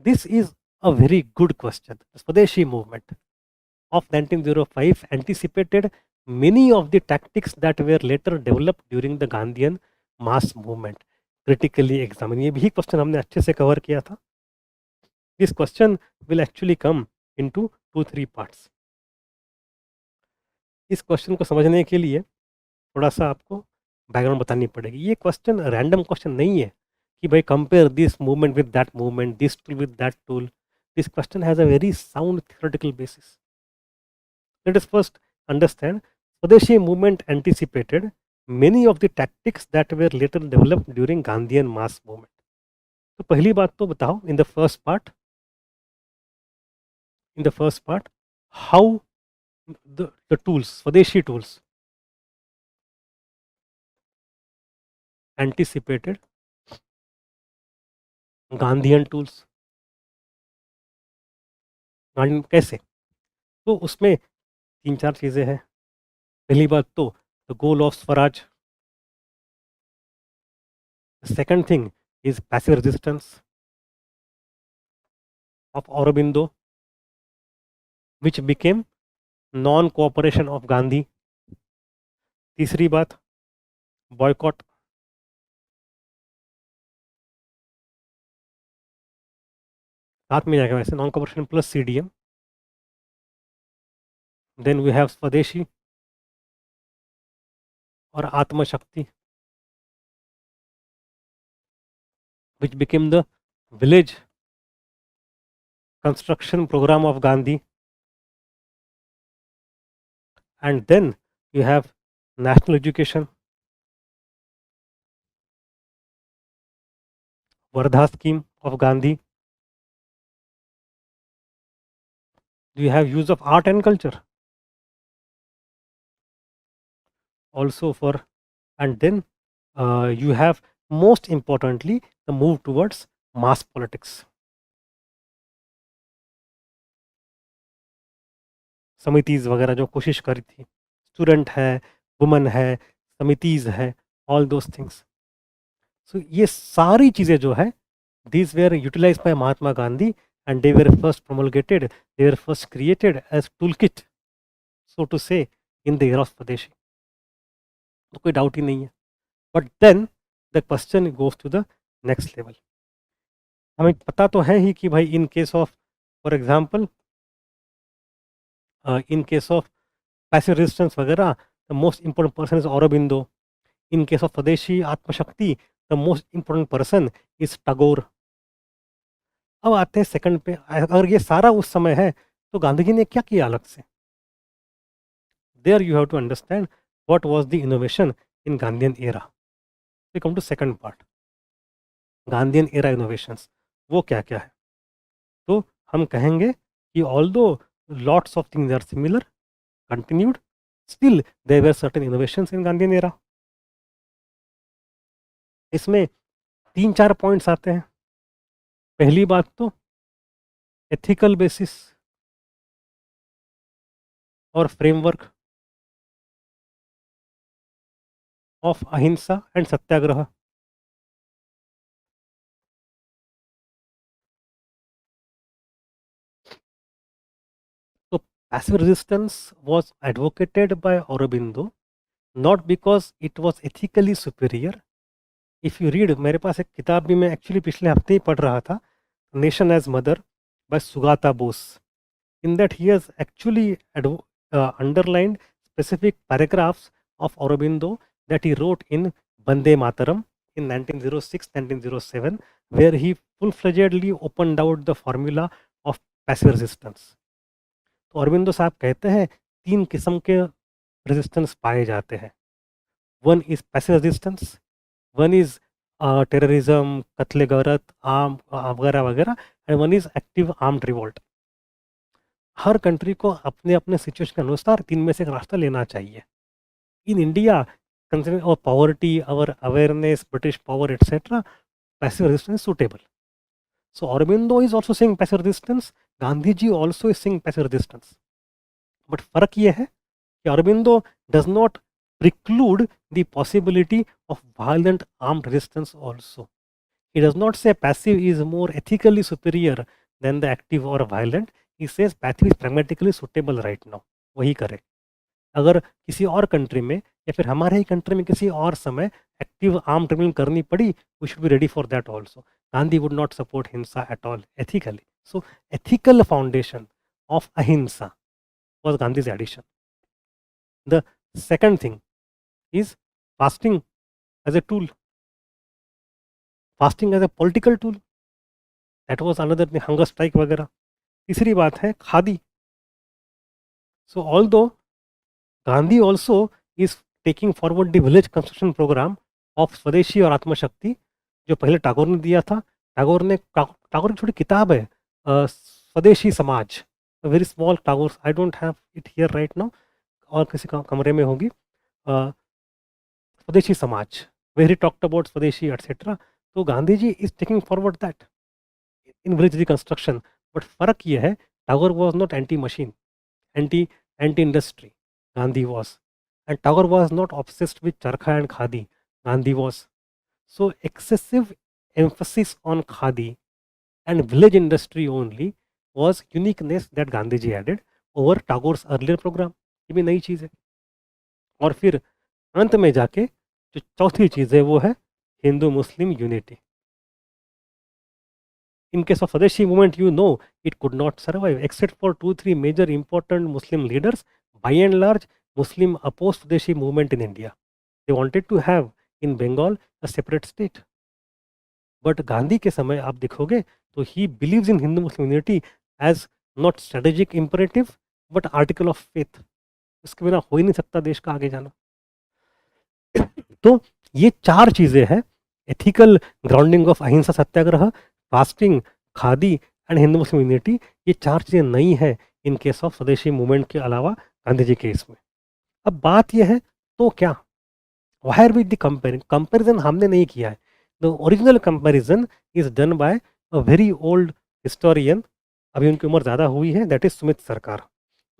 This is a very good question. The Swadeshi movement of 1905 anticipated many of the tactics that were later developed during the Gandhian mass movement. Critically examine, ये भी question हमने अच्छे से cover किया था. This question will actually come into 2-3 parts. इस question को समझने के लिए थोड़ा सा आपको बैकग्राउंड बतानी पड़ेगी. ये क्वेश्चन रैंडम क्वेश्चन नहीं है कि भाई compare this movement with that movement, this tool with that tool. This question has a very sound theoretical basis. Let us first understand Swadeshi movement anticipated many of the tactics that were later developed during Gandhian mass movement. तो पहली बात तो बताओ in the first part how the tools, Swadeshi tools anticipated Gandhian tools. कैसे? तो उसमें 3-4 चीज़ें हैं. पहली बात तो the goal of Swaraj. The second thing is passive resistance of Aurobindo, which became non-cooperation of Gandhi. तीसरी बात boycott. साथ में जाएगा वैसे non-cooperation plus CDM. Then we have Swadeshi और आत्मशक्ति, which became the village construction program of Gandhi. And then you have national education, Vardha scheme of Gandhi. You have use of art and culture also for, and then you have most importantly the move towards mass politics. समितिज वगैरह जो कोशिश करी थी, student है, woman है, समितिज है, all those things. सो ये सारी चीज़ें जो है these were utilized by Mahatma Gandhi and they were first promulgated, they were first created as toolkit, so to say, in the era of Swadeshi. तो कोई डाउट ही नहीं है. But then the question goes to the next level. हमें पता तो है ही कि भाई in case of for example in case of passive resistance वगैरह the most important person is Aurobindo. In case of swadeshi atmashakti the most important person is Tagore. अब आते हैं सेकंड पे. अगर ये सारा उस समय है तो गांधी जी ने क्या किया अलग से? There you have to understand what was the innovation in Gandhian era. We come to second part, Gandhian era innovations. वो क्या क्या है? तो हम कहेंगे कि although lots of things are similar, continued, still there were certain innovations in Gandhian era. इसमें 3-4 points आते हैं. पहली बात तो एथिकल बेसिस और framework of ahimsa and satyagraha. तो passive resistance was advocated by Aurobindo not because it was ethically superior. If you read, मेरे पास एक किताब भी मैं एक्चुअली पिछले हफ्ते ही पढ़ रहा था, nation as mother by Sugata Bose. In that he has actually underlined specific paragraphs of Aurobindo that he wrote in Bande Mataram in 1906-1907, where he full-fledgedly opened out the formula of passive resistance. तो अरविंदो साहब कहते हैं 3 किस्म के resistance पाए जाते हैं. One is passive resistance, one is terrorism, कत्ले गरत, आर्म वगैरह वगैरह, and one is active armed revolt. Her country को अपने अपने सिचुएशन के अनुसार 3 में से एक रास्ता लेना चाहिए. In India, considering our poverty, our awareness, British power, etc., passive resistance is suitable. So Aurobindo is also saying passive resistance, Gandhi ji also is saying passive resistance. But फर्क ये है कि Aurobindo does not preclude the possibility of violent armed resistance also. He does not say passive is more ethically superior than the active or violent. He says passive is pragmatically suitable right now. वही करे. अगर किसी और country में या फिर हमारे ही country में किसी और समय एक्टिव आर्म ट्रेनिंग करनी पड़ी, we should be ready for that also. Gandhi would not support himsa at all ethically. So ethical foundation of ahimsa was Gandhi's addition. The second thing is fasting as a tool. Fasting as a political tool. That was another thing, hunger strike वगैरह. तीसरी बात है khadi. So although Gandhi also is taking forward the village construction program of स्वदेशी और आत्मशक्ति, जो पहले टागोर ने दिया था. टागोर की छोटी किताब है Swadeshi Samaj, very small Tagore, I don't have it here right now, और किसी कमरे में होगी. Swadeshi Samaj, very talked about swadeshi etcetera. तो Gandhi ji is taking forward that in village reconstruction. But फर्क ये है, Tagore was not anti machine, anti industry. Gandhi was. And Tagore was not obsessed with charkha and khadi. Gandhi was. So excessive emphasis on khadi and village industry only was uniqueness that Gandhi ji added over Tagore's earlier program. ये भी नई चीज़ है. और फिर अंत में जाके जो चौथी चीज़ है वो है Hindu Muslim unity. In case of Swadeshi movement, you know, it could not survive except for 2-3 major important Muslim leaders. By and large, Muslim opposed Swadeshi movement in India. They wanted to have in Bengal a separate state. But Gandhi के समय आप देखोगे तो he believes in Hindu Muslim unity as not strategic imperative but article of faith. इसके बिना हो ही नहीं सकता देश का आगे जाना. तो ये चार चीजें हैं, ethical grounding of ahimsa satyagraha, fasting, khadi and Hindu Muslim unity. ये चार चीज़ें नई हैं in case of swadeshi movement के अलावा गांधी जी केस में. अब बात यह है तो क्या, why are we the comparison हमने नहीं किया है. The original comparison is done by a very old historian, अभी उनकी उम्र ज़्यादा हुई है, दैट इज सुमित सरकार.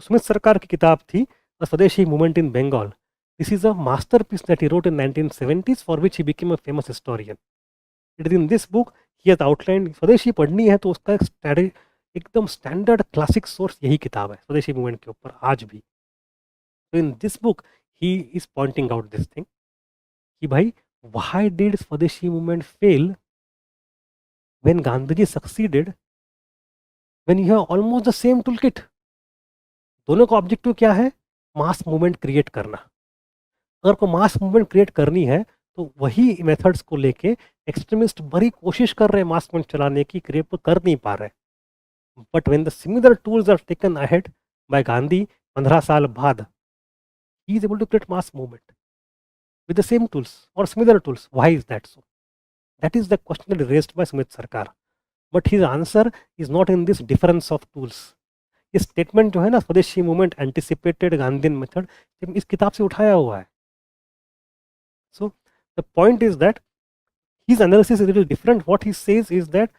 सुमित सरकार की किताब थी a swadeshi movement in Bengal. This is a masterpiece that he wrote in 1970s for which he became a famous historian. It is in this book he has outlined, स्वदेशी पढ़नी है तो उसका एकदम स्टैंडर्ड क्लासिक सोर्स यही किताब है स्वदेशी मूवमेंट के ऊपर आज भी. तो in this book he is pointing out this thing कि भाई व्हाई डिड स्वदेशी movement fail when Gandhiji succeeded when you have almost the same tool kit. दोनों का ऑब्जेक्टिव क्या है, मास मूवमेंट क्रिएट करना. अगर को मास मूवमेंट क्रिएट करनी है तो वही मेथड्स को लेके एक्सट्रीमिस्ट बड़ी कोशिश कर रहे हैं मास मूवमेंट चलाने की, क्रिएट कर नहीं पा रहे. But when the similar tools are taken ahead by Gandhi 15 साल बाद, he is able to create mass movement with the same tools और similar tools. Why is that so? That is the question raised by Sumit Sarkar. But his answer is not in this difference of tools. ये statement जो है ना, स्वदेशी movement anticipated Gandhian method, इस किताब से उठाया हुआ है. So the point is that his analysis is a little different. What he says is that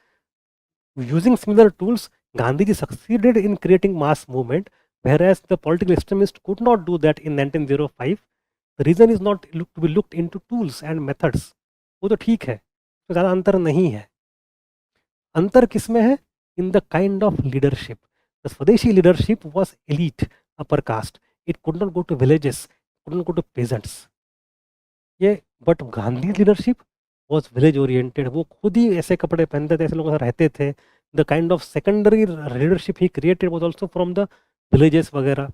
using similar tools, Gandhiji succeeded in creating mass movement, whereas the political extremists could not do that in 1905. The reason is not to be looked into tools and methods. वो तो ठीक है, तो ज़्यादा अंतर नहीं है. अंतर किस में है? In the kind of leadership. The Swadeshi leadership was elite, upper caste. It could not go to villages, could not go to peasants. ये but Gandhi leadership was village oriented. वो खुद ही ऐसे कपड़े पहनते थे, ऐसे लोगों से रहते थे. The kind of secondary leadership he created was also from the villages वगैरह.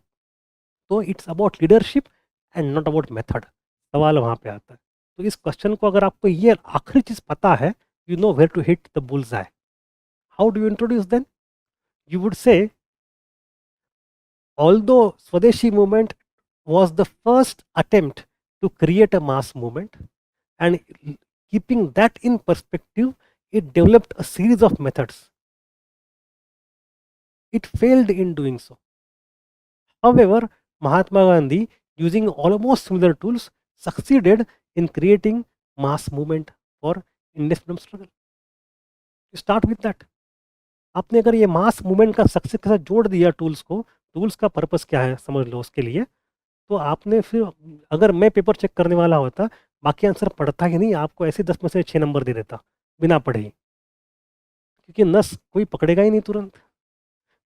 तो it's about leadership and not about method. सवाल वहाँ पे आता है. तो इस क्वेश्चन को अगर आपको ये आखिरी चीज़ पता है, you know where to hit the bull's eye. How do you introduce then? You would say, although swadeshi movement was the first attempt to create a mass movement, and keeping that in perspective, it developed a series of methods. It failed in doing so. However, Mahatma Gandhi, using almost similar tools, succeeded in creating mass movement for Indian freedom struggle. You start with that. आपने अगर ये mass movement का success के साथ जोड़ दिया tools को, tools का पर्पस क्या है समझ लो उसके लिए, तो आपने फिर, अगर मैं पेपर चेक करने वाला होता, बाकी आंसर पढ़ता ही नहीं, आपको ऐसे 10 में से 6 नंबर दे देता. बिना पढ़े ही, क्योंकि नस कोई पकड़ेगा ही नहीं तुरंत.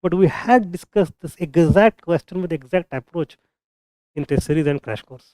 But we had discuss this exact question with exact approach in test series and crash course.